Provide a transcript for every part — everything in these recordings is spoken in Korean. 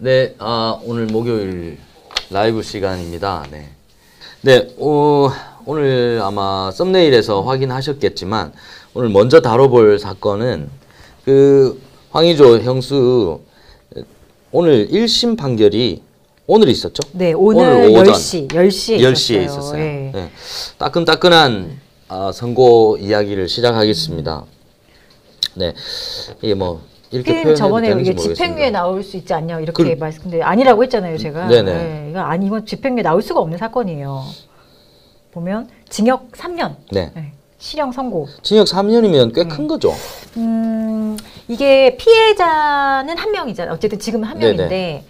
네, 오늘 목요일 라이브 시간입니다. 네, 오늘 아마 썸네일에서 확인하셨겠지만 오늘 먼저 다뤄볼 사건은 그 황의조 형수 오늘 1심 판결이 오늘 있었죠? 네, 오늘 오전 10시에 있었어요. 네. 네, 따끈따끈한 선고 이야기를 시작하겠습니다. 네, 이게 뭐 이렇게 저번에 이게 집행유예 나올 수 있지 않냐 이렇게 말씀드렸는데 아니라고 했잖아요, 제가. 네네. 네, 이건 집행유예 나올 수가 없는 사건이에요. 보면 징역 3년, 네. 네, 실형 선고. 징역 3년이면 꽤 큰 거죠. 이게 피해자는 한 명이잖아요. 어쨌든 지금은 한 명인데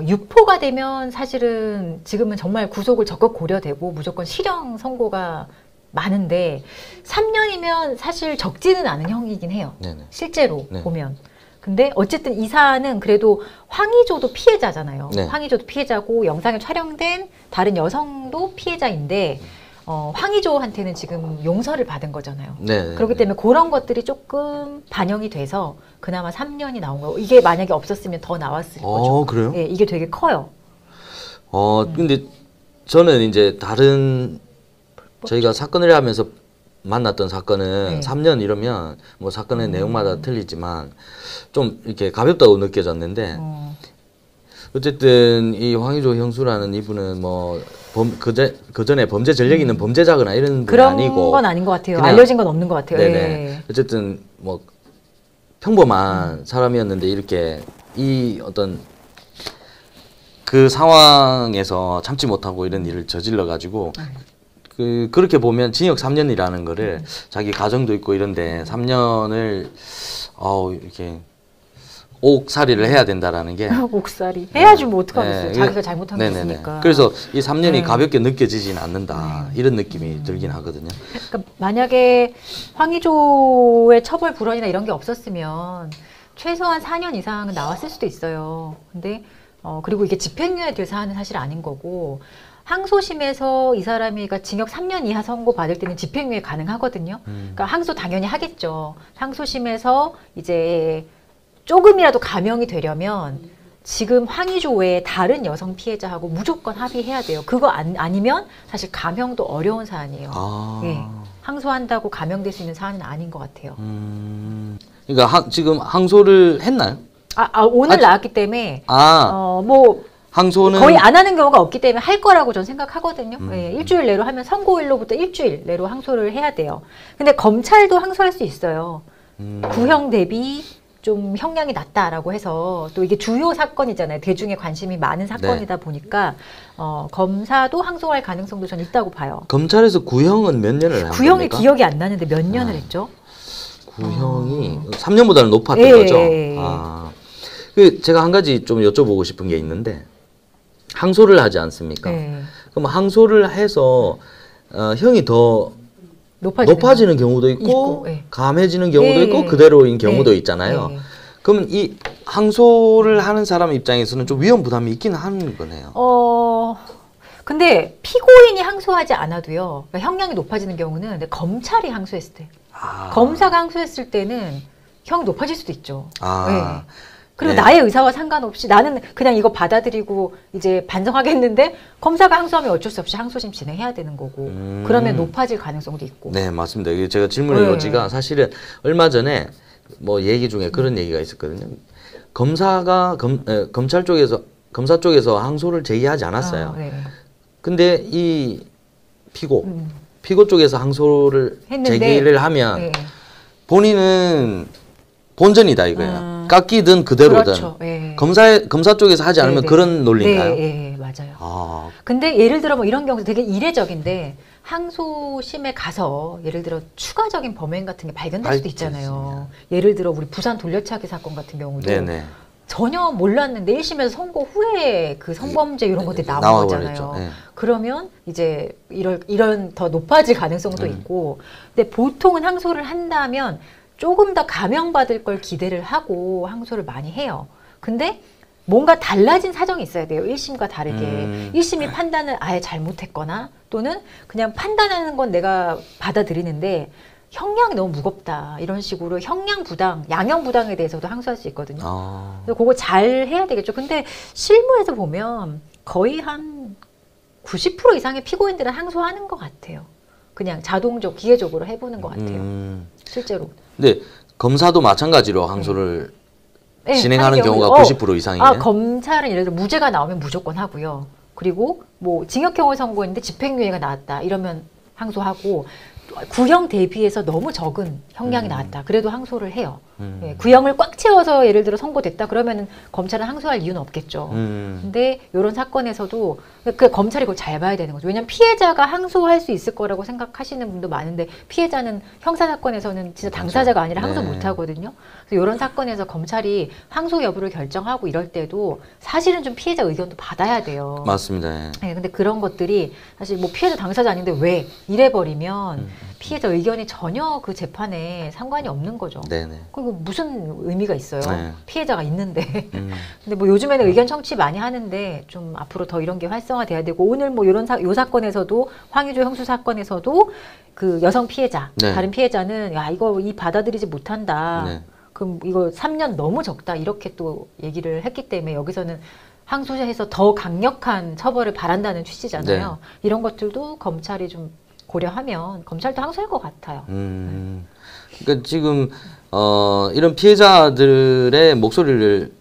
유포가 되면 사실은 지금은 정말 구속을 적극 고려되고 무조건 실형 선고가 많은데 3년이면 사실 적지는 않은 형이긴 해요. 네네. 실제로 보면. 근데 어쨌든 이 사안은 그래도 황의조도 피해자잖아요. 네. 황의조도 피해자고 영상에 촬영된 다른 여성도 피해자인데 황의조한테는 지금 용서를 받은 거잖아요. 네네. 그렇기 때문에 그런 것들이 조금 반영이 돼서 그나마 3년이 나온 거고 이게 만약에 없었으면 더 나왔을 거죠. 그래요? 네, 이게 되게 커요. 근데 저는 이제 다른 저희가 사건을 하면서 만났던 사건은 3년 이러면 뭐 사건의 내용마다 틀리지만 좀 이렇게 가볍다고 느껴졌는데 어쨌든 이 황의조 형수라는 이분은 뭐 그전에 범죄 전력이 있는 범죄자거나 이런 분이 아니고 그런 건 아닌 것 같아요. 알려진 건 없는 것 같아요. 네네. 예. 어쨌든 뭐 평범한 사람이었는데 이렇게 이 어떤 그 상황에서 참지 못하고 이런 일을 저질러 가지고 그렇게 보면 징역 3년이라는 거를 자기 가정도 있고 이런데 3년을 이렇게 옥살이를 해야 된다라는 게 옥살이 해야지 뭐 어떡하겠어요. 자기가 잘못한 게 있으니까. 그래서 이 3년이 가볍게 느껴지진 않는다 이런 느낌이 들긴 하거든요. 그러니까 만약에 황의조의 처벌 불원이나 이런 게 없었으면 최소한 4년 이상은 나왔을 수도 있어요. 근데 그리고 이게 집행유예 될 사안은 사실 아닌 거고 항소심에서 이 사람이 그러니까 징역 3년 이하 선고 받을 때는 집행유예 가능하거든요. 그러니까 항소 당연히 하겠죠. 항소심에서 이제 조금이라도 감형이 되려면 지금 황의조 외에 다른 여성 피해자하고 무조건 합의해야 돼요. 그거 아니면 사실 감형도 어려운 사안이에요. 네. 항소한다고 감형될 수 있는 사안은 아닌 것 같아요. 그러니까 지금 항소를 했나요? 오늘 나왔기 때문에 뭐 항소는 거의 안 하는 경우가 없기 때문에 할 거라고 저는 생각하거든요. 네, 일주일 내로 하면 선고일로부터 일주일 내로 항소를 해야 돼요. 근데 검찰도 항소할 수 있어요. 구형 대비 좀 형량이 낮다라고 해서 또 이게 주요 사건이잖아요. 대중의 관심이 많은 사건이다 보니까 검사도 항소할 가능성도 저는 있다고 봐요. 검찰에서 구형은 몇 년을 한 구형이 겁니까? 기억이 안 나는데 몇 년을 했죠? 구형이 3년보다는 높았던 거죠? 제가 한 가지 좀 여쭤보고 싶은 게 있는데 항소를 하지 않습니까? 그럼 항소를 해서 형이 더 높아지는 경우도 있고 감해지는 경우도 있고 그대로인 경우도 있잖아요. 그러면 이 항소를 하는 사람 입장에서는 좀 위험 부담이 있긴 하는 거네요. 근데 피고인이 항소하지 않아도요. 그러니까 형량이 높아지는 경우는 근데 검찰이 항소했을 때 검사가 항소했을 때는 형이 높아질 수도 있죠. 그리고 나의 의사와 상관없이 나는 그냥 이거 받아들이고 이제 반성하겠는데 검사가 항소하면 어쩔 수 없이 항소심 진행해야 되는 거고 그러면 높아질 가능성도 있고. 네, 맞습니다. 제가 질문의 요지가 사실은 얼마 전에 뭐 얘기 중에 그런 얘기가 있었거든요. 검사 쪽에서 항소를 제기하지 않았어요. 근데 이 피고 쪽에서 항소를 제기를 하면 본인은 본전이다 이거예요. 깎이든 그대로든. 그렇죠. 검사 쪽에서 하지 않으면 그런 논리인가요? 네, 맞아요. 근데 예를 들어 뭐 이런 경우 되게 이례적인데 항소심에 가서 예를 들어 추가적인 범행 같은 게 발견될 수도 있잖아요. 예를 들어 우리 부산 돌려차기 사건 같은 경우도 전혀 몰랐는데 1심에서 선고 후에 그 성범죄 이런 것들이 나온 거잖아요. 그러면 이제 이런 더 높아질 가능성도 있고 근데 보통은 항소를 한다면 조금 더 감형받을 걸 기대를 하고 항소를 많이 해요. 근데 뭔가 달라진 사정이 있어야 돼요. 1심과 다르게. 1심이 판단을 아예 잘못했거나 또는 그냥 판단하는 건 내가 받아들이는데 형량이 너무 무겁다 이런 식으로 형량부당, 양형부당에 대해서도 항소할 수 있거든요. 그래서 그거 잘 해야 되겠죠. 근데 실무에서 보면 거의 한 90% 이상의 피고인들은 항소하는 것 같아요. 그냥 자동적, 기계적으로 해보는 것 같아요. 실제로. 근데 검사도 마찬가지로 항소를 진행하는 경우가 90% 이상이에요. 검찰은 예를 들어 무죄가 나오면 무조건 하고요. 그리고 뭐 징역형을 선고했는데 집행유예가 나왔다 이러면 항소하고, 구형 대비해서 너무 적은 형량이 나왔다 그래도 항소를 해요. 구형을 꽉 채워서 예를 들어 선고됐다 그러면 검찰은 항소할 이유는 없겠죠. 근데 이런 사건에서도 그 검찰이 그걸 잘 봐야 되는 거죠. 왜냐하면 피해자가 항소할 수 있을 거라고 생각하시는 분도 많은데, 피해자는 형사사건에서는 진짜 당사자가 아니라 항소 못 하거든요. 그래서 이런 사건에서 검찰이 항소 여부를 결정하고 이럴 때도 사실은 좀 피해자 의견도 받아야 돼요. 맞습니다. 네, 근데 그런 것들이 사실 뭐 피해자 당사자 아닌데 왜 이래버리면 피해자 의견이 전혀 그 재판에 상관이 없는 거죠. 네네. 그리고 무슨 의미가 있어요. 네. 피해자가 있는데. 근데 뭐 요즘에는 의견 청취 많이 하는데 좀 앞으로 더 이런 게 활성화돼야 되고, 오늘 뭐 이런 요 사건에서도, 황유조 형수 사건에서도 그 여성 피해자, 다른 피해자는 야 이거 받아들이지 못한다. 그럼 이거 3년 너무 적다 이렇게 또 얘기를 했기 때문에 여기서는 항소해서 더 강력한 처벌을 바란다는 취지잖아요. 이런 것들도 검찰이 좀 고려하면 검찰도 항소할 것 같아요. 그러니까 지금 이런 피해자들의 목소리를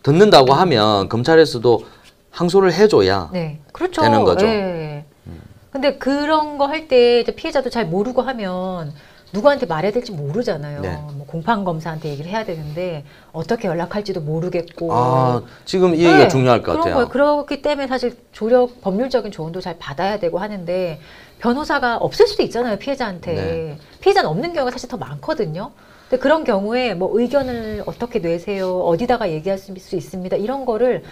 듣는다고 하면 검찰에서도 항소를 해줘야 그렇죠. 되는 거죠. 근데 그런 거 할 때 피해자도 잘 모르고 하면 누구한테 말해야 될지 모르잖아요. 뭐 공판검사한테 얘기를 해야 되는데 어떻게 연락할지도 모르겠고. 지금 이 얘기가 중요할 것 같아요. 그렇기 때문에 사실 법률적인 조언도 잘 받아야 되고 하는데, 변호사가 없을 수도 있잖아요, 피해자한테. 피해자는 없는 경우가 사실 더 많거든요. 근데 그런 경우에 뭐 의견을 어떻게 내세요, 어디다가 얘기할 수 있습니다, 이런 거를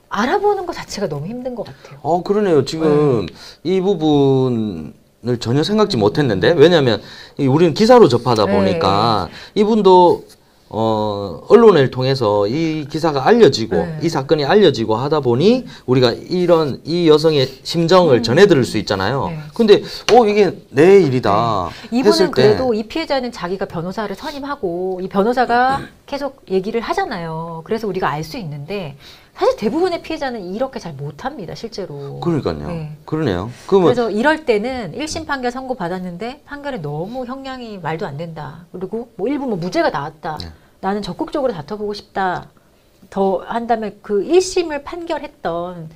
알아보는 것 자체가 너무 힘든 것 같아요. 그러네요. 지금 이 부분을 전혀 생각지 못했는데, 왜냐하면 우리는 기사로 접하다 보니까 이분도 언론을 통해서 이 기사가 알려지고 이 사건이 알려지고 하다 보니 우리가 이 여성의 심정을 전해들을 수 있잖아요. 근데 이게 내 일이다 이분은 그래도 이 피해자는 자기가 변호사를 선임하고 이 변호사가 계속 얘기를 하잖아요. 그래서 우리가 알 수 있는데, 사실 대부분의 피해자는 이렇게 잘 못합니다, 실제로. 그러니까요. 그러네요. 그래서 이럴 때는 1심 판결 선고받았는데 판결이 너무 형량이 말도 안 된다. 그리고 뭐 일부 무죄가 나왔다. 나는 적극적으로 다퉈보고 싶다. 더 한다면 그 1심을 판결했던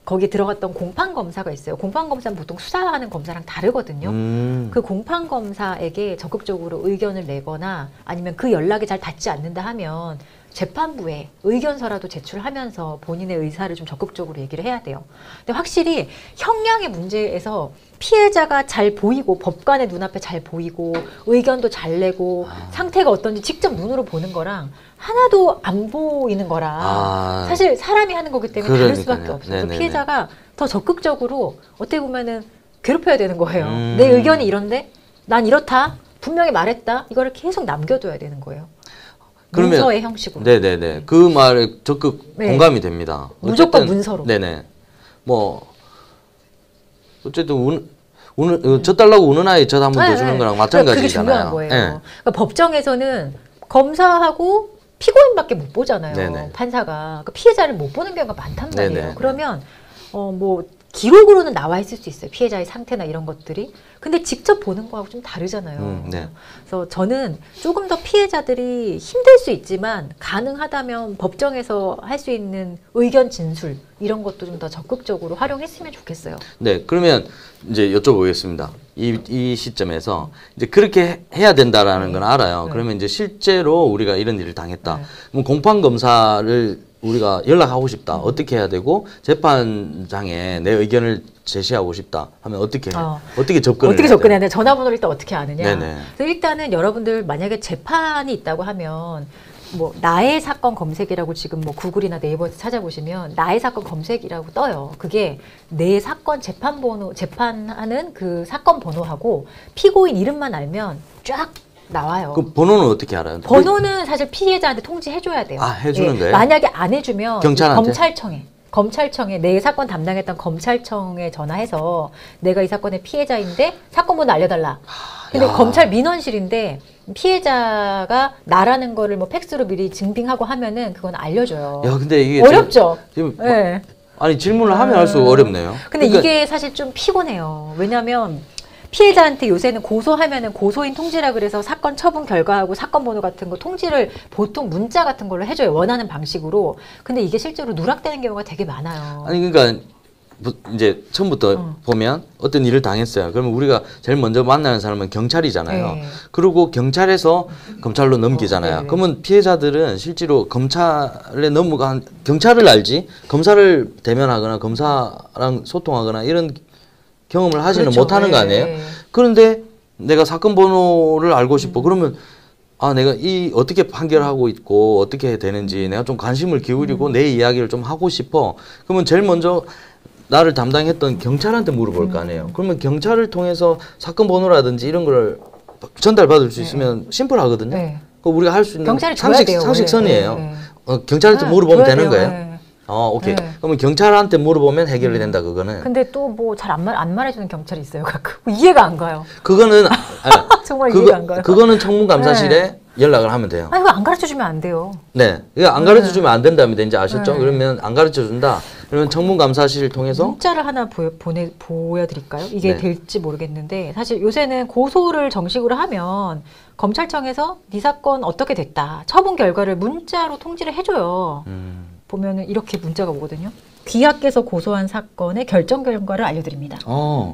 거기에 들어갔던 공판검사가 있어요. 공판검사는 보통 수사하는 검사랑 다르거든요. 그 공판검사에게 적극적으로 의견을 내거나 아니면 그 연락이 잘 닿지 않는다 하면 재판부에 의견서라도 제출하면서 본인의 의사를 좀 적극적으로 얘기를 해야 돼요. 근데 확실히 형량의 문제에서 피해자가 잘 보이고, 법관의 눈앞에 잘 보이고, 의견도 잘 내고, 상태가 어떤지 직접 눈으로 보는 거랑 하나도 안 보이는 거라 사실 사람이 하는 거기 때문에 다를 수밖에 없어요. 그래서 피해자가 더 적극적으로 어떻게 보면은 괴롭혀야 되는 거예요. 내 의견이 이런데 난 이렇다, 분명히 말했다, 이거를 계속 남겨둬야 되는 거예요. 문서의 형식으로. 네네네. 그 말에 적극 공감이 됩니다. 무조건 문서로. 네네. 뭐 어쨌든 져달라고 우는 아이 젖 한 번 더 주는 거랑 마찬가지잖아요. 그게 중요한 거예요. 그러니까 법정에서는 검사하고 피고인밖에 못 보잖아요. 판사가. 그러니까 피해자를 못 보는 경우가 많단 말이에요. 그러면 뭐 기록으로는 나와 있을 수 있어요. 피해자의 상태나 이런 것들이. 근데 직접 보는 거하고 좀 다르잖아요. 그래서 저는 조금 더 피해자들이 힘들 수 있지만 가능하다면 법정에서 할 수 있는 의견 진술 이런 것도 좀 더 적극적으로 활용했으면 좋겠어요. 네, 그러면 이제 여쭤보겠습니다. 이 시점에서 이제 그렇게 해야 된다라는 건 알아요. 그러면 이제 실제로 우리가 이런 일을 당했다. 그럼 공판 검사를 우리가 연락하고 싶다. 어떻게 해야 되고, 재판장에 내 의견을 제시하고 싶다 하면 어떻게 접근해야 돼? 전화번호를 일단 어떻게 아느냐. 그래서 일단은 여러분들 만약에 재판이 있다고 하면 뭐 나의 사건 검색이라고 지금 뭐 구글이나 네이버에서 찾아보시면 나의 사건 검색이라고 떠요. 그게 내 사건 재판하는 그 사건 번호하고 피고인 이름만 알면 쫙 나와요. 그 번호는 어떻게 알아요? 번호는 사실 피해자한테 통지해줘야 돼요. 해주는 거예요? 만약에 안 해주면 경찰한테? 검찰청에 내 사건 담당했던 검찰청에 전화해서 내가 이 사건의 피해자인데 사건 번호 알려달라. 근데 야. 검찰 민원실인데 피해자가 나라는 거를 뭐 팩스로 미리 증빙하고 하면은 그건 알려줘요. 야, 근데 이게 어렵죠. 지금 네. 아니 질문을 하면 할수록 어렵네요. 근데 그러니까 이게 사실 좀 피곤해요. 왜냐하면 피해자한테 요새는 고소하면은 고소인 통지라 그래서 사건 처분 결과하고 사건 번호 같은 거 통지를 보통 문자 같은 걸로 해줘요. 원하는 방식으로. 근데 이게 실제로 누락되는 경우가 되게 많아요. 아니 그러니까 이제 처음부터 보면 어떤 일을 당했어요. 그러면 우리가 제일 먼저 만나는 사람은 경찰이잖아요. 네. 그리고 경찰에서 검찰로 넘기잖아요. 네. 그러면 피해자들은 실제로 검찰에 넘어간 경찰을 알지 검사를 대면하거나 검사랑 소통하거나 이런 경험을 하지는 그렇죠. 못하는 거 아니에요? 네. 그런데 내가 사건 번호를 알고 싶어. 그러면 아, 내가 이 어떻게 판결하고 있고 어떻게 되는지 내가 좀 관심을 기울이고 내 이야기를 좀 하고 싶어. 그러면 제일 먼저 나를 담당했던 경찰한테 물어볼 거 아니에요. 그러면 경찰을 통해서 사건 번호라든지 이런 걸 전달받을 수 있으면 심플하거든요. 네. 그 우리가 할 수 있는 경찰이 줘야 돼요, 상식선이에요. 네. 경찰한테 네, 물어보면 줘야 되는 돼요. 거예요. 네. 오케이. 네. 그러면 경찰한테 물어보면 해결이 된다, 그거는. 근데 또 뭐 잘 안 말해주는 경찰이 있어요. 가끔. 이해가 안 가요. 그거는, 정말 이해가 안 가요. 그거는 청문감사실에 연락을 하면 돼요. 아니, 안 가르쳐 주면 안 돼요. 네. 이거 안 가르쳐 주면 안 된다면 이제 아셨죠? 네. 그러면 안 가르쳐 준다. 그러면 청문감사실을 통해서 문자를 하나 보여드릴까요? 이게 네. 될지 모르겠는데 사실 요새는 고소를 정식으로 하면 검찰청에서 네 사건 어떻게 됐다. 처분 결과를 문자로 통지를 해줘요. 보면은 이렇게 문자가 오거든요. 귀하께서 고소한 사건의 결정 결과를 알려드립니다.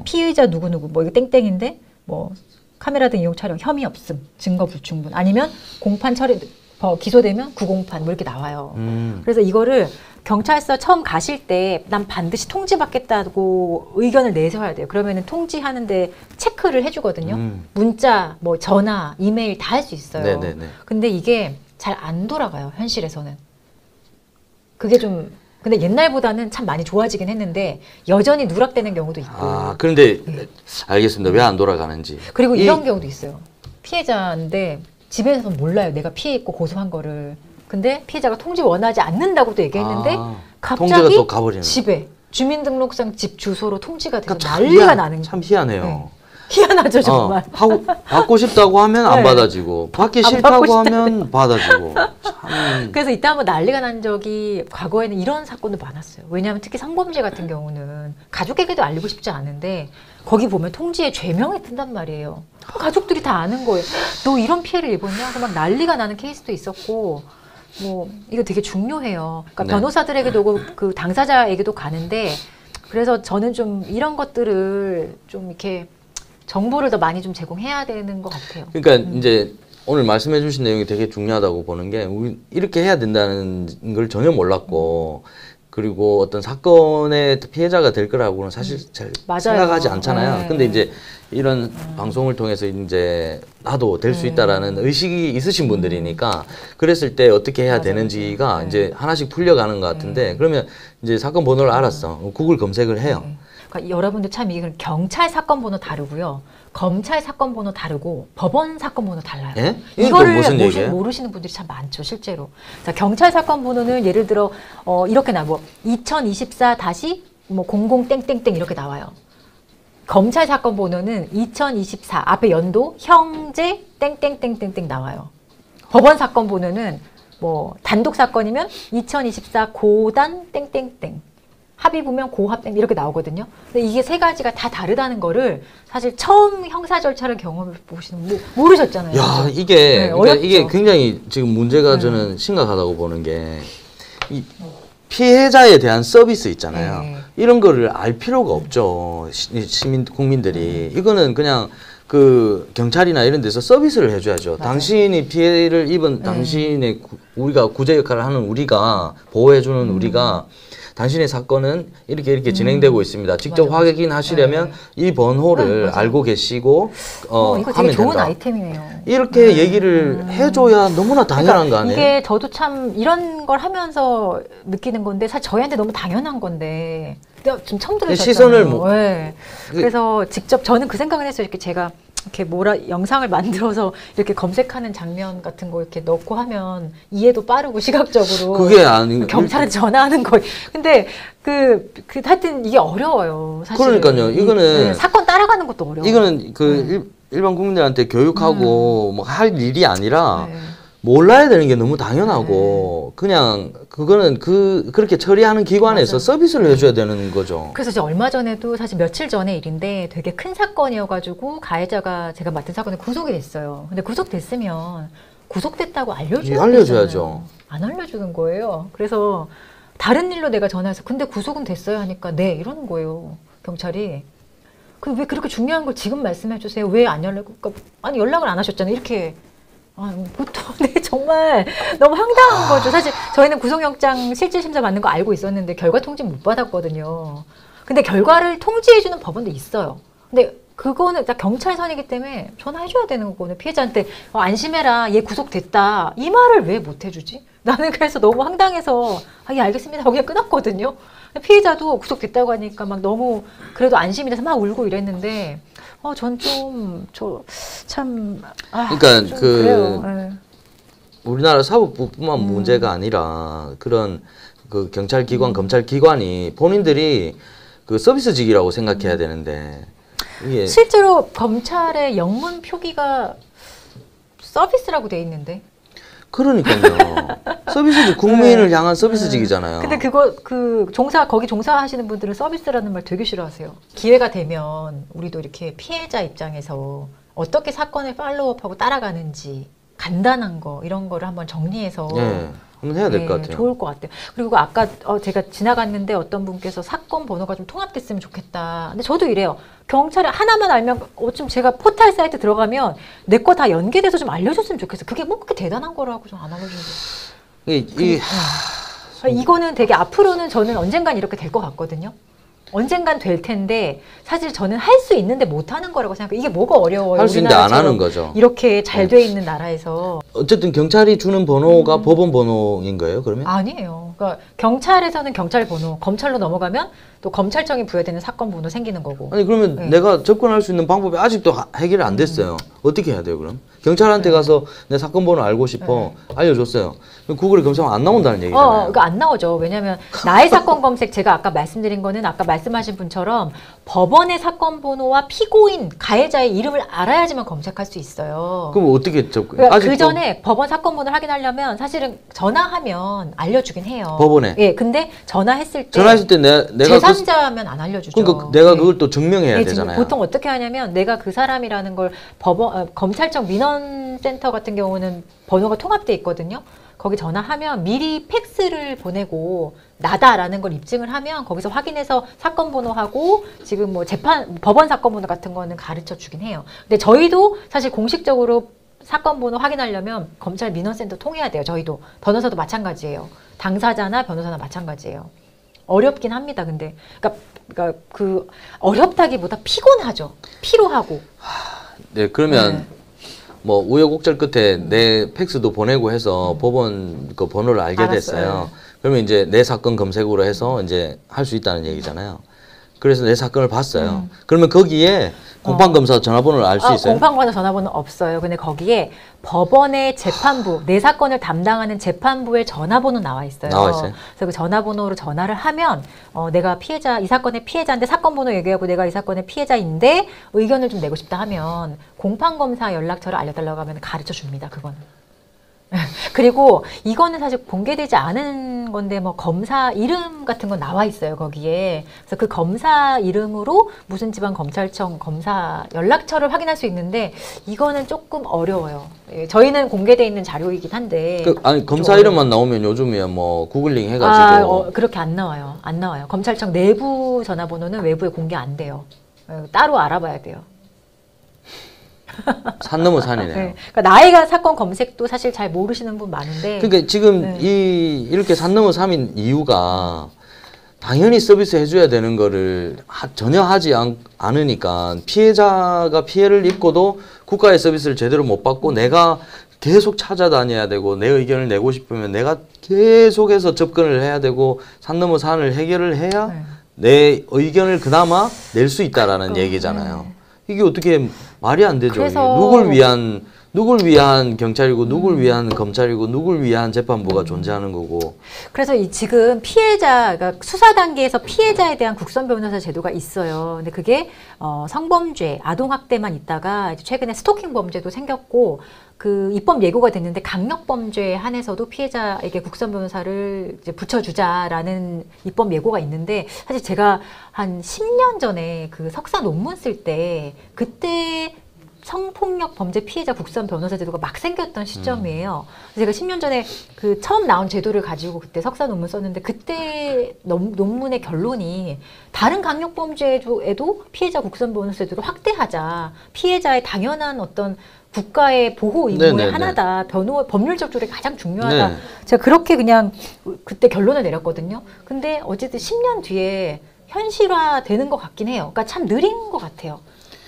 피의자 누구누구 뭐 이거 땡땡인데 뭐 카메라 등 이용 촬영 혐의 없음, 증거 불충분 아니면 공판 처리 기소되면 구공판 뭐 이렇게 나와요. 그래서 이거를 경찰서 처음 가실 때 난 반드시 통지받겠다고 의견을 내세워야 돼요. 그러면은 통지하는데 체크를 해주거든요. 문자, 뭐 전화, 이메일 다 할 수 있어요. 네네네. 근데 이게 잘 안 돌아가요. 현실에서는. 그게 좀 근데 옛날보다는 참 많이 좋아지긴 했는데 여전히 누락되는 경우도 있고. 아, 그런데 알겠습니다. 왜 안 돌아가는지. 그리고 이런 경우도 있어요. 피해자인데 집에서 몰라요. 내가 피해있고 고소한 거를. 근데 피해자가 통지 원하지 않는다고 또 얘기했는데 갑자기 또 가버리는. 집에 주민등록상 집 주소로 통지가 돼서 그러니까 난리가 나는 참 희한해요. 네. 희한하죠 정말. 받고 싶다고 하면 안 네. 받아지고 받기 안 싫다고 받고 하면 받아지고. 참. 그래서 이때 한번 난리가 난 적이 과거에는 이런 사건도 많았어요. 왜냐하면 특히 성범죄 같은 경우는 가족에게도 알리고 싶지 않은데 거기 보면 통지에 죄명이 뜬단 말이에요. 가족들이 다 아는 거예요. 너 이런 피해를 입었냐? 그래서 막 난리가 나는 케이스도 있었고 뭐 이거 되게 중요해요. 그러니까 네. 변호사들에게도 그 당사자에게도 가는데 그래서 저는 좀 이런 것들을 좀 이렇게 정보를 더 많이 좀 제공해야 되는 것 같아요. 그러니까 이제 오늘 말씀해 주신 내용이 되게 중요하다고 보는 게 우리 이렇게 해야 된다는 걸 전혀 몰랐고 그리고 어떤 사건의 피해자가 될 거라고는 사실 잘 맞아요. 생각하지 않잖아요. 네. 근데 이제 이런 방송을 통해서 이제 나도 될 수 있다라는 의식이 있으신 분들이니까 그랬을 때 어떻게 해야 되는지가 이제 하나씩 풀려가는 것 같은데 그러면 이제 사건 번호를 알았어. 구글 검색을 해요. 그러니까 여러분들 참 이게 경찰 사건 번호 다르고요. 검찰 사건 번호 다르고 법원 사건 번호 달라요. 예? 이건 또 이거를 무슨 얘기예요? 모르시는 분들이 참 많죠, 실제로. 자, 경찰 사건 번호는 예를 들어 이렇게 뭐 2024-00 땡땡땡 이렇게 나와요. 검찰 사건 번호는 2024 앞에 연도 형제 땡땡땡땡땡 나와요. 법원 사건 번호는 뭐 단독 사건이면 2024 고단 땡땡땡. 합의부면 고합 이렇게 나오거든요. 근데 이게 세 가지가 다 다르다는 거를 사실 처음 형사 절차를 경험해 보시는 모르셨잖아요. 야, 이게 네, 그러니까 어렵죠. 이게 굉장히 지금 문제가 저는 심각하다고 보는 게 이 피해자에 대한 서비스 있잖아요. 네. 이런 거를 알 필요가 없죠. 시민 국민들이 이거는 그냥 그 경찰이나 이런 데서 서비스를 해줘야죠. 맞아요. 당신이 피해를 입은 당신의 우리가 구제 역할을 하는 우리가 보호해주는 우리가 당신의 사건은 이렇게 진행되고 있습니다. 직접 맞아, 맞아. 확인하시려면 이 번호를 맞아. 알고 계시고 이거 되게 하면 좋은 된다. 아이템이네요. 이렇게 얘기를 해줘야 너무나 당연한 거 아니에요? 이게 저도 참 이런 걸 하면서 느끼는 건데 사실 저희한테 너무 당연한 건데 좀 처음 들으셨잖아요. 시선을 네. 그래서 직접 저는 그 생각을 했어요. 이렇게 제가 이렇게 영상을 만들어서 이렇게 검색하는 장면 같은 거 이렇게 넣고 하면 이해도 빠르고 시각적으로 그게 아니 경찰에 전화하는 거. 근데 하여튼 이게 어려워요. 사실 그러니까요. 이거는 사건 따라가는 것도 어려워요. 이거는 일반 국민들한테 교육하고 뭐 할 일이 아니라 네. 몰라야 되는 게 너무 당연하고 그냥 그거는 그렇게 처리하는 기관에서 맞아요. 서비스를 해줘야 되는 거죠. 그래서 이제 얼마 전에도 사실 며칠 전의 일인데 되게 큰 사건이어가지고 가해자가 제가 맡은 사건에 구속이 됐어요. 근데 구속됐으면 구속됐다고 알려줘야 알려줘야죠. 되잖아요. 안 알려주는 거예요. 그래서 다른 일로 내가 전화해서 근데 구속은 됐어요 하니까 네 이러는 거예요. 경찰이. 왜 그렇게 중요한 걸 지금 말씀해 주세요. 왜 안 그러니까 아니 연락을 안 하셨잖아요. 이렇게. 보통 네, 정말 너무 황당한 거죠. 사실 저희는 구속영장 실질심사 받는 거 알고 있었는데 결과 통지 못 받았거든요. 근데 결과를 통지해주는 법원도 있어요. 근데 그거는 딱 경찰선이기 때문에 전화해줘야 되는 거거든요. 피해자한테 안심해라, 얘 구속됐다. 이 말을 왜 못 해주지? 나는 그래서 너무 황당해서 예 알겠습니다 하고 그냥 끊었거든요. 피해자도 구속됐다고 하니까 막 너무 그래도 안심이 돼서 막 울고 이랬는데 전 좀 그러니까 좀 그래요. 네. 우리나라 사법부뿐만 문제가 아니라 그런 그 경찰기관, 검찰기관이 본인들이 그 서비스직이라고 생각해야 되는데 이게 실제로 검찰의 영문 표기가 서비스라고 돼 있는데. 그러니까요. 서비스직, 국민을 향한 서비스직이잖아요. 근데 거기 종사하시는 분들은 서비스라는 말 되게 싫어하세요. 기회가 되면 우리도 이렇게 피해자 입장에서 어떻게 사건을 팔로우업하고 따라가는지 간단한 거 이런 거를 한번 정리해서 네, 한번 해야 될 것 같아요. 좋을 것 같아요. 그리고 아까 제가 지나갔는데 어떤 분께서 사건 번호가 좀 통합됐으면 좋겠다. 근데 저도 이래요. 경찰에 하나만 알면 어쩜 제가 포털 사이트 들어가면 내 거 다 연계돼서 좀 알려줬으면 좋겠어. 그게 뭐 그렇게 대단한 거라고 좀 안 알려주는데. 이거는 되게 앞으로는 저는 언젠간 이렇게 될 것 같거든요. 언젠간 될 텐데 사실 저는 할 수 있는데 못 하는 거라고 생각해요. 이게 뭐가 어려워요. 할 수 있는데 안 하는 거죠. 이렇게 잘 돼 있는 나라에서. 어쨌든 경찰이 주는 번호가 법원 번호인 거예요, 그러면? 아니에요. 그러니까 경찰에서는 경찰 번호, 검찰로 넘어가면 또 검찰청이 부여되는 사건 번호 생기는 거고. 아니 그러면 네. 내가 접근할 수 있는 방법이 아직도 해결이 안 됐어요. 어떻게 해야 돼요, 그럼? 경찰한테 가서 내 사건 번호 알고 싶어. 알려줬어요. 구글에 검색하면 안 나온다는 얘기잖아요. 그러니까 안 나오죠. 왜냐하면 나의 사건 검색 제가 아까 말씀드린 거는 아까 말씀하신 분처럼 법원의 사건 번호와 피고인, 가해자의 이름을 알아야지만 검색할 수 있어요. 그럼 어떻게 접근? 그러니까 그 전에 법원 사건 번호를 확인하려면 사실은 전화하면 알려주긴 해요. 법원에? 예, 근데 전화했을 때 내가 제3자면 안 알려주죠. 그러니까 내가 그걸 또 증명해야 되잖아요. 보통 어떻게 하냐면 내가 그 사람이라는 걸 검찰청 민원센터 같은 경우는 번호가 통합돼 있거든요. 거기 전화하면 미리 팩스를 보내고 나다라는 걸 입증을 하면 거기서 확인해서 사건 번호하고 지금 뭐 법원 사건 번호 같은 거는 가르쳐 주긴 해요. 근데 저희도 사실 공식적으로 사건 번호 확인하려면 검찰 민원센터 통해야 돼요. 저희도 변호사도 마찬가지예요. 당사자나 변호사나 마찬가지예요. 어렵긴 합니다. 근데 그러니까 그 어렵다기보다 피곤하죠. 피로하고. 네, 그러면 뭐 우여곡절 끝에 내 팩스도 보내고 해서 법원 그 번호를 알게 됐어요. 그러면 이제 내 사건 검색으로 해서 이제 할 수 있다는 얘기잖아요. 그래서 내 사건을 봤어요. 그러면 거기에 공판검사 전화번호를 알 수 있어요? 공판검사 전화번호 없어요. 근데 거기에 법원의 재판부, 내 사건을 담당하는 재판부의 전화번호 나와 있어요. 나와 있어요? 그래서 그 전화번호로 전화를 하면 내가 이 사건의 피해자인데 사건 번호 얘기하고 내가 이 사건의 피해자인데 의견을 좀 내고 싶다 하면 공판검사 연락처를 알려달라고 하면 가르쳐 줍니다. 그거는. 그리고 이거는 사실 공개되지 않은 건데 뭐 검사 이름 같은 건 나와 있어요 거기에. 그래서 그 검사 이름으로 무슨 지방 검찰청 검사 연락처를 확인할 수 있는데 이거는 조금 어려워요. 저희는 공개돼 있는 자료이긴 한데. 아니 검사 이름만 나오면 요즘에 뭐 구글링 해가지고 그렇게 안 나와요. 안 나와요. 검찰청 내부 전화번호는 외부에 공개 안 돼요. 따로 알아봐야 돼요. 산 넘어 산이네요. 네. 그러니까 나이가 사건 검색도 사실 잘 모르시는 분 많은데. 그러니까 지금 이렇게 산 넘어 삼인 이유가 당연히 서비스 해줘야 되는 거를 전혀 하지 않으니까 피해자가 피해를 입고도 국가의 서비스를 제대로 못 받고 내가 계속 찾아다녀야 되고 내 의견을 내고 싶으면 내가 계속해서 접근을 해야 되고 산 넘어 산을 해결을 해야 내 의견을 그나마 낼 수 있다라는 얘기잖아요. 이게 어떻게 말이 안 되죠. 그래서 누굴 위한 경찰이고 누굴 위한 검찰이고 누굴 위한 재판부가 존재하는 거고. 그래서 지금 피해자, 그러니까 수사 단계에서 피해자에 대한 국선 변호사 제도가 있어요. 근데 그게 성범죄, 아동학대만 있다가 이제 최근에 스토킹 범죄도 생겼고 그 입법 예고가 됐는데 강력범죄에 한해서도 피해자에게 국선 변호사를 이제 붙여주자라는 입법 예고가 있는데 사실 제가 한 10년 전에 그 석사 논문 쓸 때 그때 성폭력 범죄 피해자 국선 변호사 제도가 막 생겼던 시점이에요. 제가 10년 전에 그 처음 나온 제도를 가지고 그때 석사 논문 썼는데 그때 논문의 결론이 다른 강력범죄에도 피해자 국선 변호사 제도를 확대하자. 피해자의 당연한 어떤 국가의 보호 의무의 하나다. 법률적 조례가 가장 중요하다. 네. 제가 그렇게 그냥 그때 결론을 내렸거든요. 근데 어쨌든 10년 뒤에 현실화되는 것 같긴 해요. 그러니까 참 느린 것 같아요.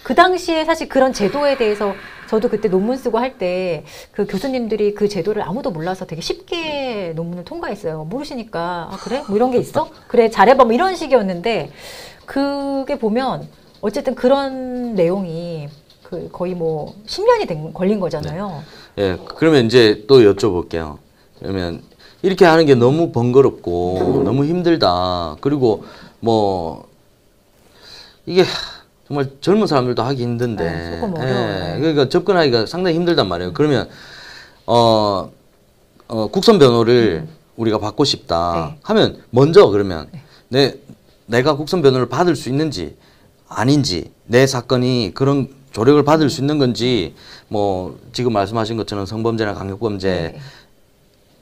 그 당시에 사실 그런 제도에 대해서 저도 그때 논문 쓰고 할 때 그 교수님들이 그 제도를 아무도 몰라서 되게 쉽게 논문을 통과했어요. 모르시니까 아 그래? 뭐 이런 게 있어? 그래 잘해봐 뭐 이런 식이었는데 그게 보면 어쨌든 그런 내용이 그 거의 뭐 10년이 걸린 거잖아요. 네. 예, 그러면 이제 또 여쭤볼게요. 그러면 이렇게 하는 게 너무 번거롭고 너무 힘들다. 그리고 뭐 이게 정말 젊은 사람들도 하기 힘든데, 조금 어려워요. 예, 그러니까 접근하기가 상당히 힘들단 말이에요. 그러면 국선 변호를 우리가 받고 싶다 하면 먼저 그러면 내가 국선 변호를 받을 수 있는지 아닌지, 내 사건이 그런 조력을 받을 수 있는 건지, 뭐 지금 말씀하신 것처럼 성범죄나 강력범죄.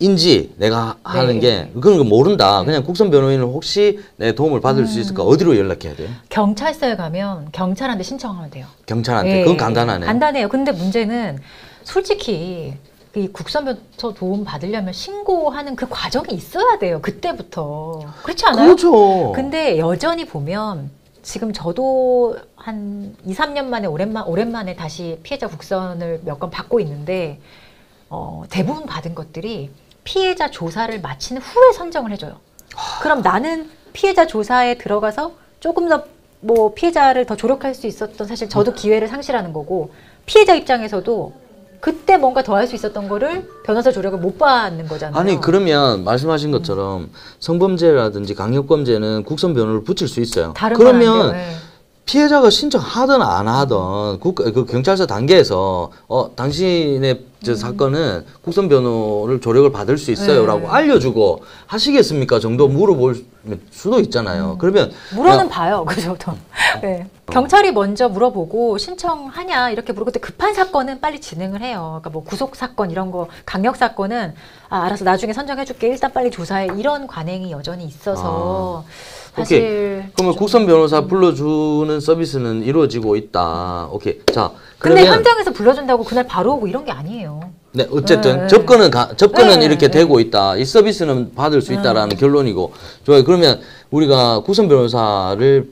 인지 내가 하는 게 그런 거 모른다. 그냥 국선 변호인은 혹시 내 도움을 받을 수 있을까? 어디로 연락해야 돼요? 경찰서에 가면 경찰한테 신청하면 돼요. 경찰한테? 그건 간단하네요. 간단해요. 근데 문제는 솔직히 이 국선 변호사 도움 받으려면 신고하는 그 과정이 있어야 돼요. 그때부터. 그렇지 않아요? 그렇죠. 근데 여전히 보면 지금 저도 한 2, 3년 만에 오랜만에 다시 피해자 국선을 몇 건 받고 있는데 대부분 받은 것들이 피해자 조사를 마친 후에 선정을 해줘요. 그럼 나는 피해자 조사에 들어가서 조금 더 뭐 피해자를 더 조력할 수 있었던 사실 저도 기회를 상실하는 거고 피해자 입장에서도 그때 뭔가 더 할 수 있었던 거를 변호사 조력을 못 받는 거잖아요. 아니 그러면 말씀하신 것처럼 성범죄라든지 강력범죄는 국선 변호를 붙일 수 있어요. 그러면 피해자가 신청하든 안 하든 그 경찰서 단계에서 당신의 저 사건은 국선 변호를 조력을 받을 수 있어요라고 알려주고 하시겠습니까 정도 물어볼 수도 있잖아요. 그러면 물어는 봐요. 그죠? 경찰이 먼저 물어보고 신청하냐 이렇게 물어보고 근데 급한 사건은 빨리 진행을 해요. 그러니까 뭐 구속 사건 이런 거 강력 사건은 알아서 나중에 선정해줄게 일단 빨리 조사해 이런 관행이 여전히 있어서 사실 그러면 국선 변호사 불러주는 서비스는 이루어지고 있다. 오케이. 자, 근데 현장에서 불러준다고 그날 바로 오고 이런 게 아니에요. 네, 어쨌든 접근은 이렇게 되고 있다. 이 서비스는 받을 수 있다라는 결론이고. 좋아요. 그러면 우리가 국선 변호사를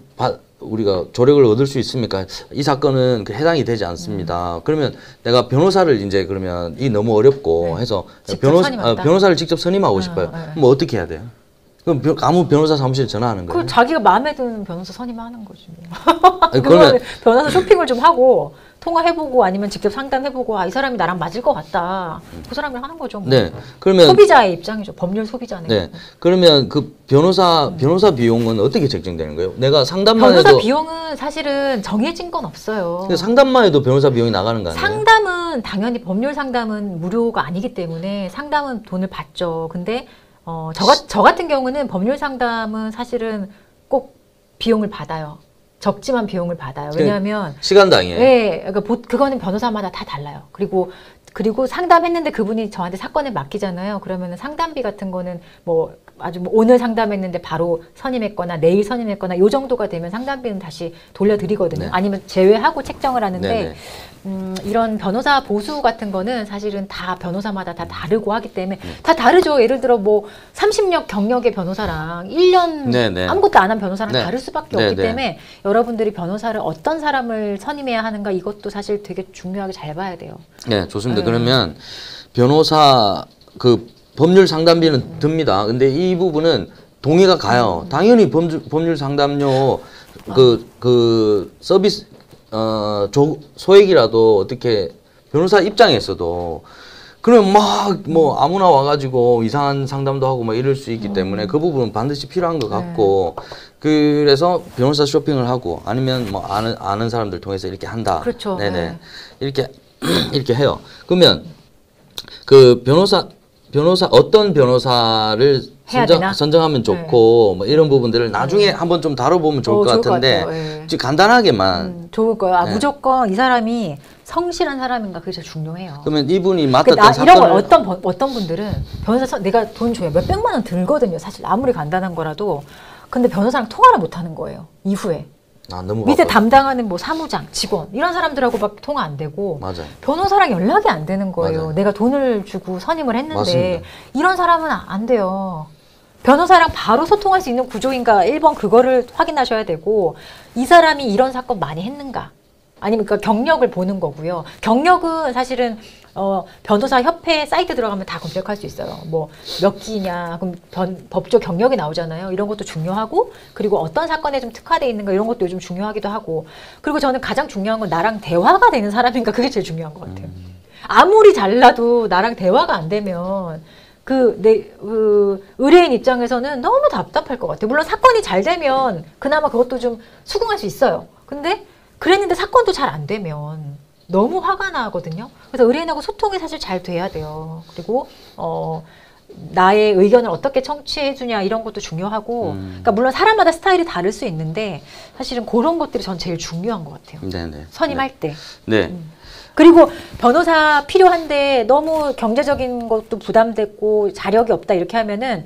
우리가 조력을 얻을 수 있습니까? 이 사건은 해당이 되지 않습니다. 그러면 내가 변호사를 이제 그러면 너무 어렵고 해서 변호사를 직접 선임하고 싶어요. 그럼 어떻게 해야 돼요? 그럼 아무 변호사 사무실에 전화하는 거예요? 그 자기가 마음에 드는 변호사 선임하는 거지. 그러면 변호사 쇼핑을 좀 하고 통화해보고 아니면 직접 상담해보고 이 사람이 나랑 맞을 것 같다. 그 사람이랑 하는 거죠. 뭐. 네. 그러면 소비자의 입장이죠. 법률 소비자네. 네. 그러면 그 변호사 비용은 어떻게 책정되는 거예요? 내가 상담만 변호사 해도 비용은 사실은 정해진 건 없어요. 상담만 해도 변호사 비용이 나가는 거 아니에요? 상담은 당연히 법률 상담은 무료가 아니기 때문에 상담은 돈을 받죠. 근데 저 같은 경우는 법률 상담은 사실은 꼭 비용을 받아요. 적지만 비용을 받아요. 왜냐하면 시간당이에요. 네, 그러니까 그거는 변호사마다 다 달라요. 그리고 상담했는데 그분이 저한테 사건을 맡기잖아요. 그러면 상담비 같은 거는 뭐 아주 오늘 상담했는데 바로 선임했거나 내일 선임했거나 요 정도가 되면 상담비는 다시 돌려드리거든요. 아니면 제외하고 책정을 하는데 이런 변호사 보수 같은 거는 사실은 다 변호사마다 다 다르고 하기 때문에 다 다르죠. 예를 들어 뭐 30년 경력의 변호사랑 1년 아무것도 안 한 변호사랑 다를 수밖에 없기 때문에 여러분들이 변호사를 어떤 사람을 선임해야 하는가 이것도 사실 되게 중요하게 잘 봐야 돼요. 네, 좋습니다. 그러면 변호사 법률 상담비는 듭니다. 근데 이 부분은 동의가 가요. 당연히 법률 상담료 그 서비스 소액이라도 어떻게 변호사 입장에서도 그러면 막 뭐 아무나 와가지고 이상한 상담도 하고 막 이럴 수 있기 때문에 그 부분은 반드시 필요한 것 같고 그래서 변호사 쇼핑을 하고 아니면 뭐 아는 사람들 통해서 이렇게 한다. 그렇죠. 네네. 네. 이렇게 해요. 그러면 그 변호사 어떤 변호사를 선정하면 좋고 뭐 이런 부분들을 나중에 한번 좀 다뤄보면 좋을 것 같은데 지금 간단하게만 좋을 거예요. 무조건 이 사람이 성실한 사람인가 그게 제일 중요해요. 그러면 이분이 맡았던 사건을 이런 걸 어떤 분들은 변호사 내가 돈 줘요. 몇 백만 원 들거든요. 사실 아무리 간단한 거라도. 근데 변호사랑 통화를 못 하는 거예요. 이후에. 너무 밑에 바빠요. 담당하는 뭐 사무장, 직원 이런 사람들하고 막 통화 안 되고 맞아요. 변호사랑 연락이 안 되는 거예요. 맞아요. 내가 돈을 주고 선임을 했는데 맞습니다. 이런 사람은 안 돼요. 변호사랑 바로 소통할 수 있는 구조인가 1번 그거를 확인하셔야 되고 이 사람이 이런 사건 많이 했는가 아니면 그 경력을 보는 거고요. 경력은 사실은 변호사 협회 사이트 들어가면 다 검색할 수 있어요. 뭐 몇 기냐, 그럼 법조 경력이 나오잖아요. 이런 것도 중요하고, 그리고 어떤 사건에 좀 특화돼 있는가 이런 것도 요즘 중요하기도 하고. 그리고 저는 가장 중요한 건 나랑 대화가 되는 사람인가 그게 제일 중요한 것 같아요. 아무리 잘나도 나랑 대화가 안 되면 의뢰인 입장에서는 너무 답답할 것 같아요. 물론 사건이 잘 되면 그나마 그것도 좀 수긍할 수 있어요. 근데 그랬는데 사건도 잘 안 되면 너무 화가 나거든요. 그래서 의뢰인하고 소통이 사실 잘 돼야 돼요. 그리고 나의 의견을 어떻게 청취해 주냐 이런 것도 중요하고 그러니까 물론 사람마다 스타일이 다를 수 있는데 사실은 그런 것들이 전 제일 중요한 것 같아요. 네네. 선임할 때. 네. 그리고 변호사 필요한데 너무 경제적인 것도 부담됐고 자력이 없다 이렇게 하면은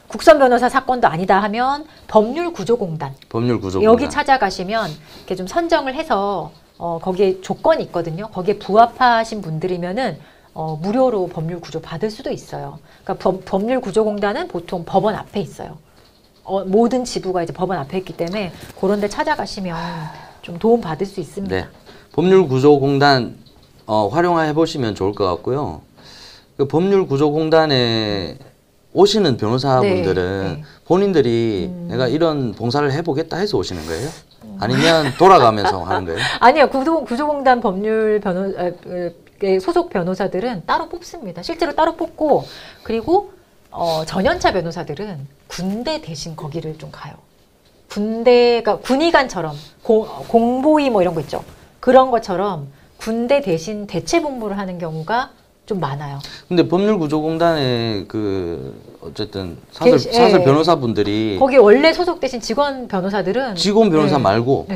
국선 변호사 사건도 아니다 하면 법률구조공단 여기 찾아가시면 이렇게 좀 선정을 해서 거기에 조건이 있거든요. 거기에 부합하신 분들이면은 무료로 법률구조 받을 수도 있어요. 그러니까 법률구조공단은 보통 법원 앞에 있어요. 모든 지부가 이제 법원 앞에 있기 때문에 그런 데 찾아가시면 좀 도움 받을 수 있습니다. 네. 법률구조공단 활용해 보시면 좋을 것 같고요. 그 법률구조공단에 오시는 변호사분들은 본인들이 내가 이런 봉사를 해보겠다 해서 오시는 거예요? 아니면 돌아가면서 하는 거예요? 아니요. 구조공단 법률 소속 변호사들은 따로 뽑습니다. 실제로 따로 뽑고 그리고 전연차 변호사들은 군대 대신 거기를 좀 가요. 군대가 군의관처럼 공보위 뭐 이런 거 있죠. 그런 것처럼 군대 대신 대체복무를 하는 경우가 좀 많아요. 근데 법률구조공단에 어쨌든 사설 변호사분들이 거기 원래 소속되신 직원 변호사들은 직원 변호사 말고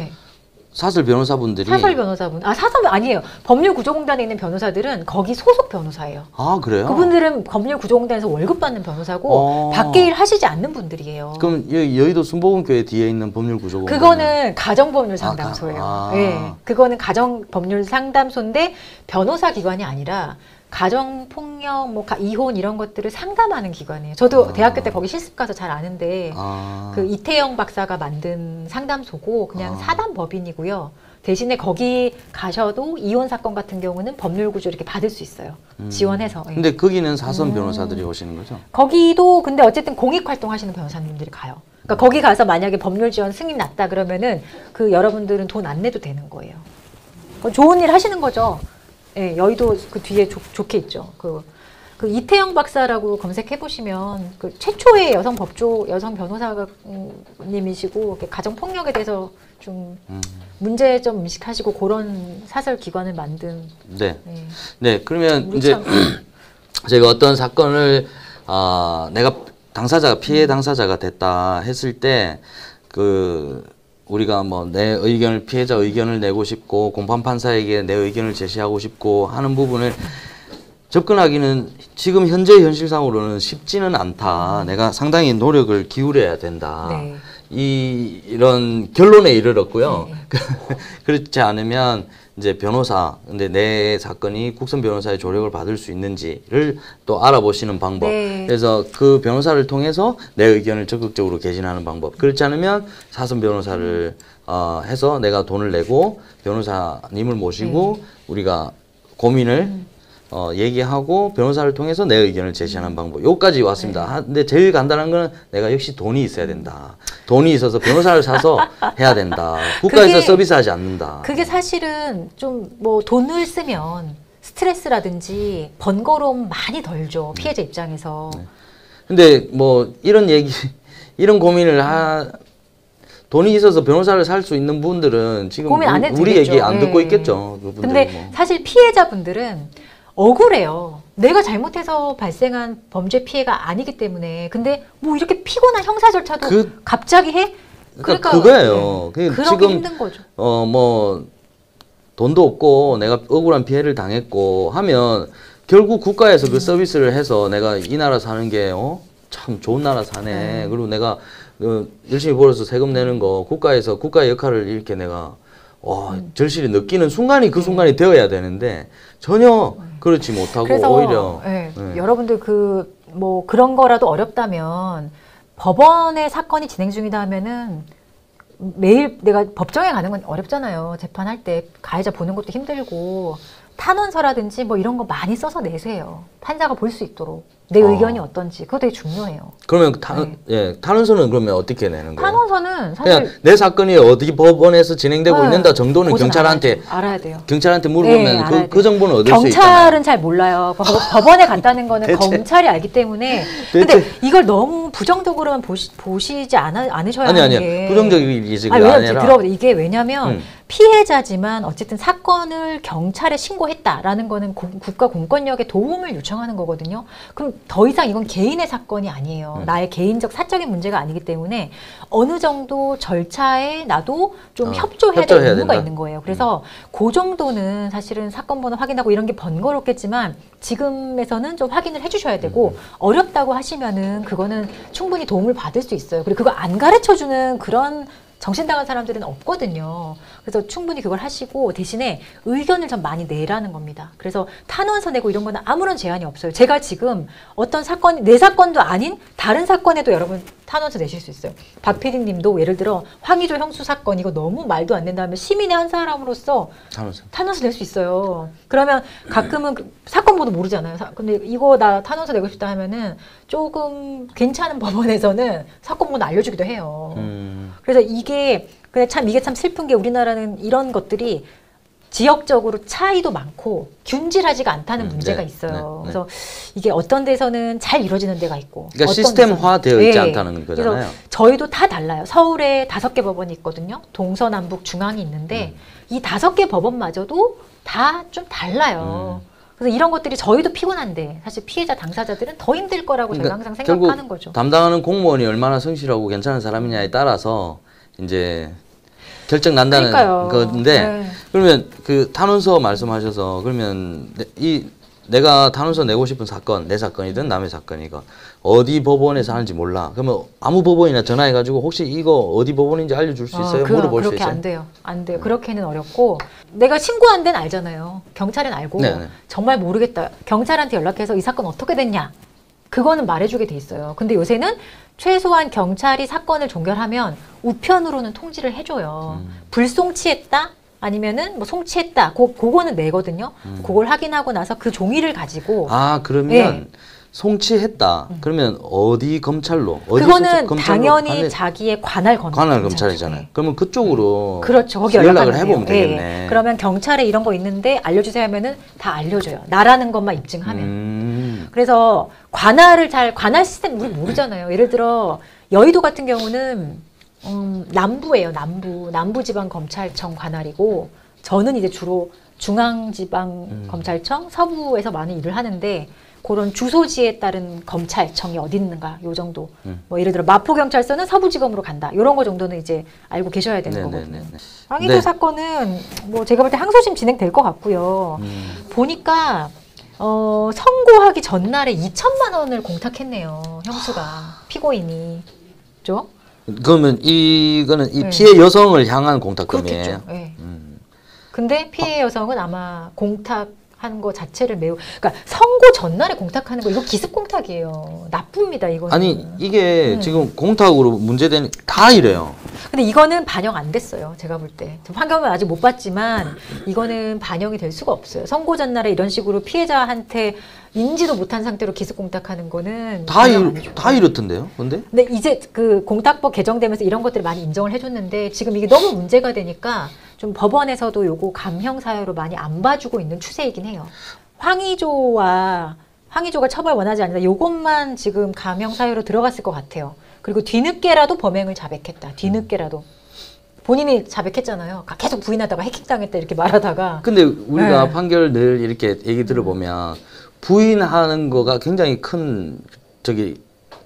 사설 변호사분들이 사설 아니에요. 법률구조공단에 있는 변호사들은 거기 소속 변호사예요. 아 그래요? 그분들은 법률구조공단에서 월급 받는 변호사고 밖에 일 하시지 않는 분들이에요. 그럼 여의도 순복음교회 뒤에 있는 법률구조공단 그거는 가정법률상담소예요. 네, 그거는 가정법률상담소인데 변호사 기관이 아니라 가정폭력, 이혼 이런 것들을 상담하는 기관이에요. 저도 대학교 때 거기 실습 가서 잘 아는데 그 이태영 박사가 만든 상담소고 그냥 사단법인이고요. 대신에 거기 가셔도 이혼 사건 같은 경우는 법률구조 이렇게 받을 수 있어요. 지원해서. 근데 거기는 사선 변호사들이 오시는 거죠? 거기도 근데 어쨌든 공익활동 하시는 변호사님들이 가요. 그러니까 거기 가서 만약에 법률 지원 승인 났다 그러면은 여러분들은 돈 안 내도 되는 거예요. 좋은 일 하시는 거죠. 네, 여의도 그 뒤에 좋게 있죠. 그 이태영 박사라고 검색해 보시면 최초의 여성 변호사님이시고 가정 폭력에 대해서 좀 문제점 인식하시고 그런 사설 기관을 만든. 네. 그러면 이제 제가 어떤 사건을 내가 피해 당사자가 됐다 했을 때 우리가 내 의견을 피해자 의견을 내고 싶고 공판 판사에게 내 의견을 제시하고 싶고 하는 부분을 접근하기는 지금 현재 현실상으로는 쉽지는 않다. 내가 상당히 노력을 기울여야 된다. 이런 결론에 이르렀고요. 그렇지 않으면 이제 근데 내 사건이 국선 변호사의 조력을 받을 수 있는지를 또 알아보시는 방법. 그래서 그 변호사를 통해서 내 의견을 적극적으로 개진하는 방법. 그렇지 않으면 사선 변호사를 해서 내가 돈을 내고 변호사님을 모시고 우리가 고민을 얘기하고 변호사를 통해서 내 의견을 제시하는 방법. 요까지 왔습니다. 근데 제일 간단한 거는 내가 역시 돈이 있어야 된다. 돈이 있어서 변호사를 사서 해야 된다. 국가에서 서비스하지 않는다. 그게 사실은 좀 뭐 돈을 쓰면 스트레스라든지 번거로움 많이 덜죠. 피해자 입장에서. 근데 뭐 이런 얘기, 이런 고민을 돈이 있어서 변호사를 살 수 있는 분들은 지금 고민 안 해도 우리 되겠죠. 얘기 안 듣고 있겠죠. 근데 뭐. 사실 피해자분들은 억울해요. 내가 잘못해서 발생한 범죄 피해가 아니기 때문에. 근데 뭐 이렇게 피곤한 형사 절차도 갑자기 해? 그러니까 그거예요. 그러기 지금 힘든 거죠. 뭐 돈도 없고 내가 억울한 피해를 당했고 하면 결국 국가에서 그 서비스를 해서 내가 이 나라 사는 게 참 좋은 나라 사네. 그리고 내가 열심히 벌어서 세금 내는 거 국가에서 국가의 역할을 이렇게 내가 절실히 느끼는 순간이 그 순간이 되어야 되는데 전혀 그렇지 못하고 그래서 오히려 여러분들 뭐 그런 거라도 어렵다면 법원의 사건이 진행 중이다 하면은 매일 내가 법정에 가는 건 어렵잖아요. 재판할 때 가해자 보는 것도 힘들고 탄원서라든지 뭐 이런 거 많이 써서 내세요. 판사가 볼 수 있도록. 내 의견이 어떤지. 그거 되게 중요해요. 그러면 탄원서는 그러면 어떻게 내는 거예요? 탄원서는 사실 그냥 내 사건이 어디 법원에서 진행되고 있는다 정도는 경찰한테 알아야 돼요. 경찰한테 물어보면 그 정보는 얻을 수 있잖아요. 경찰은 잘 몰라요. 법원에 간다는 거는 검찰이 알기 때문에. 근데 이걸 너무 부정적으로만 보시지 않으셔야 하는 게. 아니 부정적이지가 아니라. 들어보세요. 이게 왜냐면 피해자지만 어쨌든 사건을 경찰에 신고했다라는 거는 국가 공권력에 도움을 요청하는 거거든요. 그럼 더 이상 이건 개인의 사건이 아니에요. 나의 개인적 사적인 문제가 아니기 때문에 어느 정도 절차에 나도 좀 협조해야 될 의무가 있는 거예요. 그래서 그 정도는 사실은 사건 번호 확인하고 이런 게 번거롭겠지만 지금에서는 좀 확인을 해주셔야 되고 어렵다고 하시면은 그거는 충분히 도움을 받을 수 있어요. 그리고 그거 안 가르쳐주는 그런 정신당한 사람들은 없거든요. 그래서 충분히 그걸 하시고 대신에 의견을 좀 많이 내라는 겁니다. 그래서 탄원서 내고 이런 거는 아무런 제한이 없어요. 제가 지금 어떤 사건, 내 사건도 아닌 다른 사건에도 여러분 탄원서 내실 수 있어요. 박 PD님도 예를 들어 황의조 형수 사건 이거 너무 말도 안 된다 하면 시민의 한 사람으로서 탄원서 낼 수 있어요. 그러면 가끔은 사건 번호 모르잖아요. 근데 이거 나 탄원서 내고 싶다 하면은 조금 괜찮은 법원에서는 사건 번호 알려주기도 해요. 그래서 이게 참 슬픈 게 우리나라는 이런 것들이 지역적으로 차이도 많고 균질하지가 않다는 문제가 있어요. 그래서 이게 어떤 데서는 잘 이루어지는 데가 있고 그러니까 시스템화되어 있지 않다는 거잖아요. 그래서 저희도 다 달라요. 서울에 5개 법원이 있거든요. 동서남북 중앙이 있는데 이 5개 법원마저도 다 좀 달라요. 그래서 이런 것들이 저희도 피곤한데 사실 피해자 당사자들은 더 힘들 거라고 저희가 항상 생각하는 거죠. 담당하는 공무원이 얼마나 성실하고 괜찮은 사람이냐에 따라서 이제 결정 난다는 건데 그러면 그 탄원서 말씀하셔서 그러면 내가 탄원서 내고 싶은 사건, 내 사건이든 남의 사건이건 어디 법원에서 하는지 몰라. 그러면 아무 법원이나 전화해가지고 혹시 이거 어디 법원인지 알려줄 수 있어요? 물어볼 수 있어요? 그렇게 안 돼요. 안 돼요. 그렇게는 어렵고 내가 신고한 데는 알잖아요. 경찰은 알고 정말 모르겠다. 경찰한테 연락해서 이 사건 어떻게 됐냐? 그거는 말해주게 돼 있어요. 근데 요새는 최소한 경찰이 사건을 종결하면 우편으로는 통지를 해줘요. 불송치했다? 아니면은 뭐 송치했다. 그거는 내거든요. 그걸 확인하고 나서 그 종이를 가지고. 그러면 송치했다. 그러면 어디 검찰로? 그거는 당연히 자기의 관할 검찰이잖아요. 그러면 그쪽으로 그렇죠. 거기 연락을 해보면 되겠네. 그러면 경찰에 이런 거 있는데 알려주세요 하면은 다 알려줘요. 나라는 것만 입증하면. 그래서 관할 시스템 우리 모르잖아요. 예를 들어 여의도 같은 경우는 남부예요. 남부지방검찰청 관할이고 저는 이제 주로 중앙지방검찰청 서부에서 많이 일을 하는데 그런 주소지에 따른 검찰청이 어디 있는가 요 정도. 뭐 예를 들어 마포경찰서는 서부지검으로 간다. 이런 거 정도는 이제 알고 계셔야 되는 거거든요. 황의조 사건은 뭐 제가 볼 때 항소심 진행될 것 같고요. 보니까 선고하기 전날에 2천만 원을 공탁했네요. 형수가 피고인이. 그죠? 그러면 이거는 이 피해 여성을 향한 공탁금이에요. 근데 피해 여성은 아마 공탁 하는 거 자체를 매우, 그러니까 선거 전날에 공탁하는 거 이거 기습 공탁이에요. 나쁩니다 이거는. 아니 이게 지금 공탁으로 문제되는 다 이래요. 근데 이거는 반영 안 됐어요. 제가 볼 때. 판결은 아직 못 봤지만 이거는 반영이 될 수가 없어요. 선거 전날에 이런 식으로 피해자한테 인지도 못한 상태로 기습 공탁하는 거는 다 이렇던데요. 근데 이제 그 공탁법 개정되면서 이런 것들을 많이 인정을 해줬는데 지금 이게 너무 문제가 되니까 좀 법원에서도 요거 감형 사유로 많이 안 봐주고 있는 추세이긴 해요. 황의조가 처벌 원하지 않는다. 요것만 지금 감형 사유로 들어갔을 것 같아요. 그리고 뒤늦게라도 범행을 자백했다. 뒤늦게라도. 본인이 자백했잖아요. 계속 부인하다가 해킹당했다 이렇게 말하다가. 근데 우리가 판결 늘 이렇게 얘기 들어보면 부인하는 거가 굉장히 큰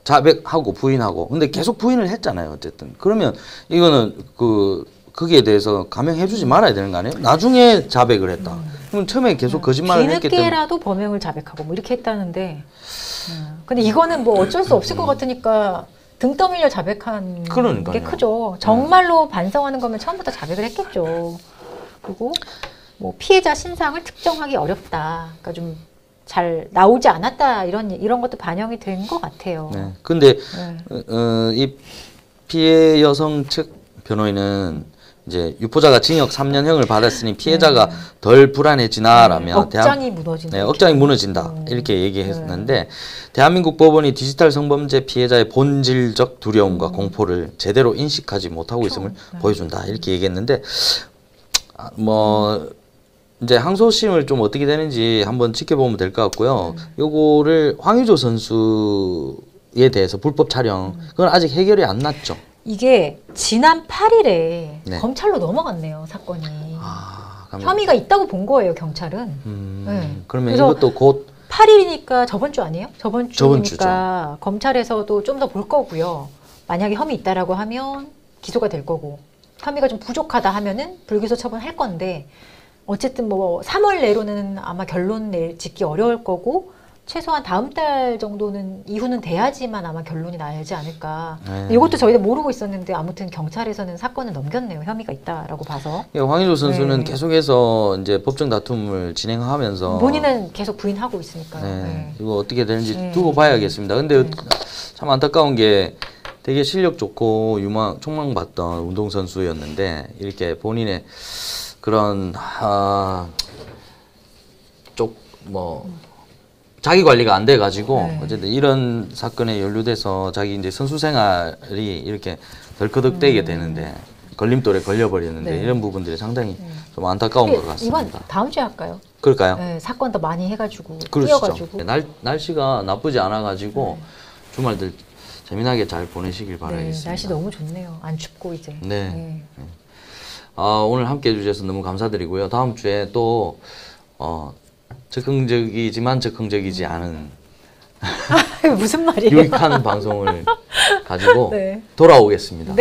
자백하고 부인하고 근데 계속 부인을 했잖아요. 어쨌든. 그러면 이거는 거기에 대해서 감형해주지 말아야 되는 거 아니에요? 나중에 자백을 했다. 그럼 처음에 계속 거짓말을 했기 때문에. 뒤늦게라도 범행을 자백하고 뭐 이렇게 했다는데. 근데 이거는 뭐 어쩔 수 없을 것 같으니까 등 떠밀려 자백한 그러니까요. 게 크죠. 정말로 반성하는 거면 처음부터 자백을 했겠죠. 그리고 뭐 피해자 신상을 특정하기 어렵다. 그러니까 좀 잘 나오지 않았다 이런 것도 반영이 된 것 같아요. 네. 근데 이 피해 여성 측 변호인은 이제 유포자가 징역 3년형을 받았으니 피해자가 덜 불안해지나라면 억장이 무너진다. 네, 억장이 무너진다 이렇게 얘기했는데 대한민국 법원이 디지털 성범죄 피해자의 본질적 두려움과 공포를 제대로 인식하지 못하고 있음을 보여준다 이렇게 얘기했는데 뭐 이제 항소심을 좀 어떻게 되는지 한번 지켜보면 될 것 같고요. 요거를 황의조 선수에 대해서 불법 촬영 그건 아직 해결이 안 났죠. 이게 지난 8일에 검찰로 넘어갔네요, 사건이. 혐의가 있다고 본 거예요, 경찰은. 그러면 이것도 곧 8일이니까 저번 주 아니에요? 저번 주니까 검찰에서도 좀 더 볼 거고요. 만약에 혐의 있다라고 하면 기소가 될 거고 혐의가 좀 부족하다 하면은 불기소 처분할 건데 어쨌든 뭐 3월 내로는 아마 결론 짓기 어려울 거고 최소한 다음 달 정도는 이후는 돼야지만 아마 결론이 나지 않을까. 이것도 저희도 모르고 있었는데 아무튼 경찰에서는 사건을 넘겼네요. 혐의가 있다라고 봐서. 황의조 선수는 계속해서 이제 법정 다툼을 진행하면서 본인은 계속 부인하고 있으니까요. 이거 어떻게 되는지 두고 봐야겠습니다. 근데 참 안타까운 게 되게 실력 좋고 촉망받던 운동선수였는데 이렇게 본인의 그런 자기 관리가 안 돼 가지고 어쨌든 이런 사건에 연루돼서 자기 이제 선수 생활이 이렇게 덜커덕대게 되는데 걸림돌에 걸려버리는데 이런 부분들이 상당히 좀 안타까운 것 같습니다. 이건 다음 주에 할까요? 그럴까요? 네, 사건 더 많이 해가지고 그렇죠. 뛰어가지고. 날씨가 나쁘지 않아 가지고 주말들 재미나게 잘 보내시길 바라겠습니다. 날씨 너무 좋네요. 안 춥고 이제. 오늘 함께 해주셔서 너무 감사드리고요. 다음 주에 또 적극적이지만 적극적이지 않은 무슨 말이에요? 유익한 방송을 가지고 돌아오겠습니다.